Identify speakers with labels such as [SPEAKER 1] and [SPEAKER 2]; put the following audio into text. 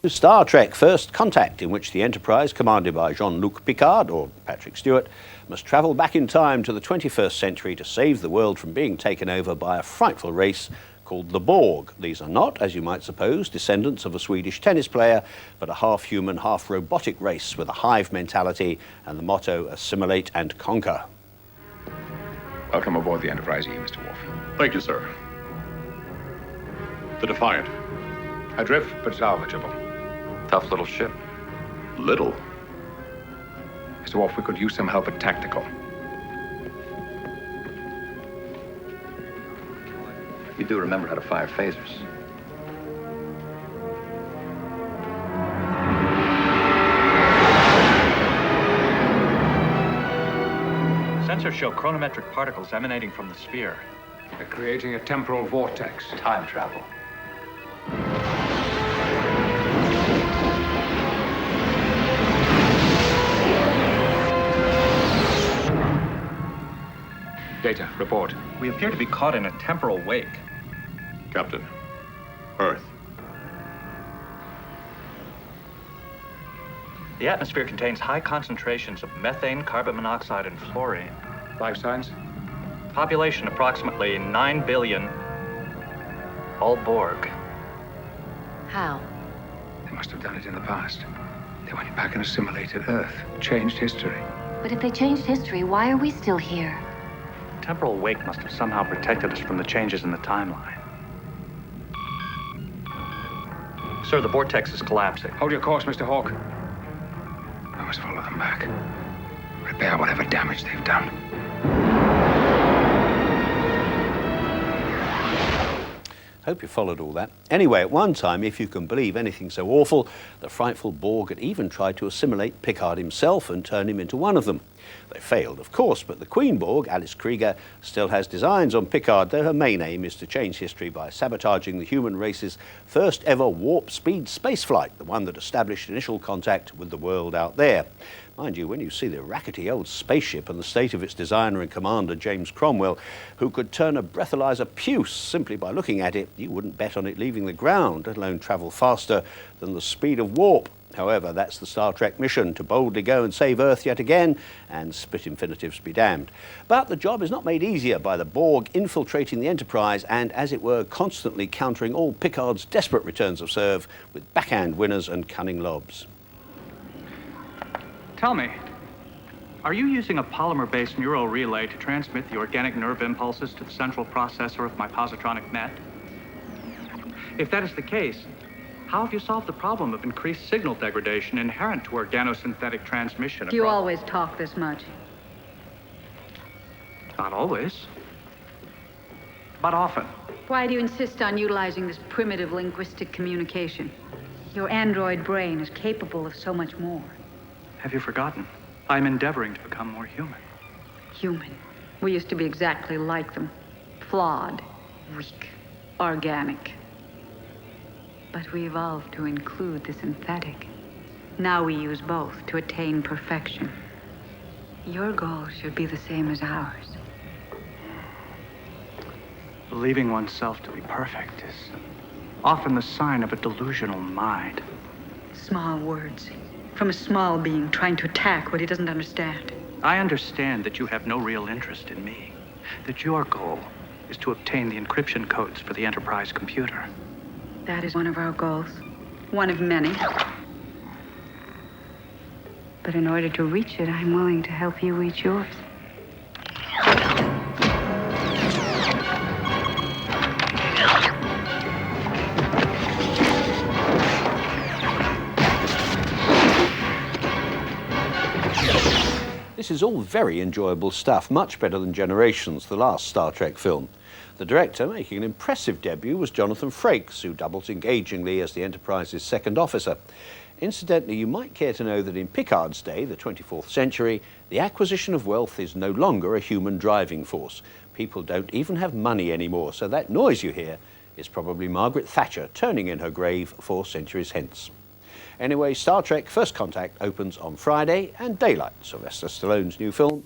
[SPEAKER 1] Star Trek First Contact, in which the Enterprise, commanded by Jean-Luc Picard, or Patrick Stewart, must travel back in time to the 21st century to save the world from being taken over by a frightful race called the Borg. These are not, as you might suppose, descendants of a Swedish tennis player, but a half-human, half-robotic race with a hive mentality and the motto, assimilate and conquer.
[SPEAKER 2] Welcome aboard the Enterprise E, Mr. Worf.
[SPEAKER 3] Thank you, sir. The Defiant.
[SPEAKER 2] Adrift, but salvageable.
[SPEAKER 4] Tough little ship.
[SPEAKER 3] Little?
[SPEAKER 2] Mr. Worf, we could use some help at tactical.
[SPEAKER 4] You do remember how to fire phasers.
[SPEAKER 5] Sensors show chronometric particles emanating from the sphere.
[SPEAKER 2] They're creating a temporal vortex.
[SPEAKER 4] Time travel.
[SPEAKER 2] Data, report.
[SPEAKER 5] We appear to be caught in a temporal wake.
[SPEAKER 3] Captain, Earth.
[SPEAKER 5] The atmosphere contains high concentrations of methane, carbon monoxide, and fluorine.
[SPEAKER 2] Life signs?
[SPEAKER 5] Population approximately 9 billion. All Borg.
[SPEAKER 6] How?
[SPEAKER 2] They must have done it in the past. They went back and assimilated Earth, changed history.
[SPEAKER 6] But if they changed history, why are we still here?
[SPEAKER 5] Temporal wake must have somehow protected us from the changes in the timeline. Sir, the vortex is collapsing.
[SPEAKER 2] Hold your course, Mr. Hawk. I must follow them back. Repair whatever damage they've done.
[SPEAKER 1] Hope you followed all that. Anyway, at one time, if you can believe anything so awful, the frightful Borg had even tried to assimilate Picard himself and turn him into one of them. They failed, of course, but the Queen Borg, Alice Krieger, still has designs on Picard, though her main aim is to change history by sabotaging the human race's first ever warp-speed spaceflight, the one that established initial contact with the world out there. Mind you, when you see the rackety old spaceship and the state of its designer and commander, James Cromwell, who could turn a breathalyzer puce simply by looking at it, you wouldn't bet on it leaving the ground, let alone travel faster than the speed of warp. However, that's the Star Trek mission, to boldly go and save Earth yet again, and split infinitives be damned. But the job is not made easier by the Borg infiltrating the Enterprise and, as it were, constantly countering all Picard's desperate returns of serve with backhand winners and cunning lobs.
[SPEAKER 5] Tell me, are you using a polymer-based neural relay to transmit the organic nerve impulses to the central processor of my positronic net? If that is the case, how have you solved the problem of increased signal degradation inherent to organosynthetic transmission?
[SPEAKER 7] Do you always talk this much?
[SPEAKER 5] Not always, but often.
[SPEAKER 7] Why do you insist on utilizing this primitive linguistic communication? Your android brain is capable of so much more.
[SPEAKER 5] Have you forgotten? I'm endeavoring to become more human.
[SPEAKER 7] Human. We used to be exactly like them. Flawed, weak, organic. But we evolved to include the synthetic. Now we use both to attain perfection. Your goal should be the same as ours.
[SPEAKER 5] Believing oneself to be perfect is often the sign of a delusional mind.
[SPEAKER 7] Small words. From a small being trying to attack what he doesn't understand.
[SPEAKER 5] I understand that you have no real interest in me. That your goal is to obtain the encryption codes for the Enterprise computer.
[SPEAKER 7] That is one of our goals. One of many. But in order to reach it, I'm willing to help you reach yours.
[SPEAKER 1] This is all very enjoyable stuff, much better than Generations, the last Star Trek film. The director, making an impressive debut, was Jonathan Frakes, who doubles engagingly as the Enterprise's second officer. Incidentally, you might care to know that in Picard's day, the 24th century, the acquisition of wealth is no longer a human driving force. People don't even have money anymore, so that noise you hear is probably Margaret Thatcher turning in her grave 4 centuries hence. Anyway, Star Trek First Contact opens on Friday, and Daylight, Sylvester Stallone's new film,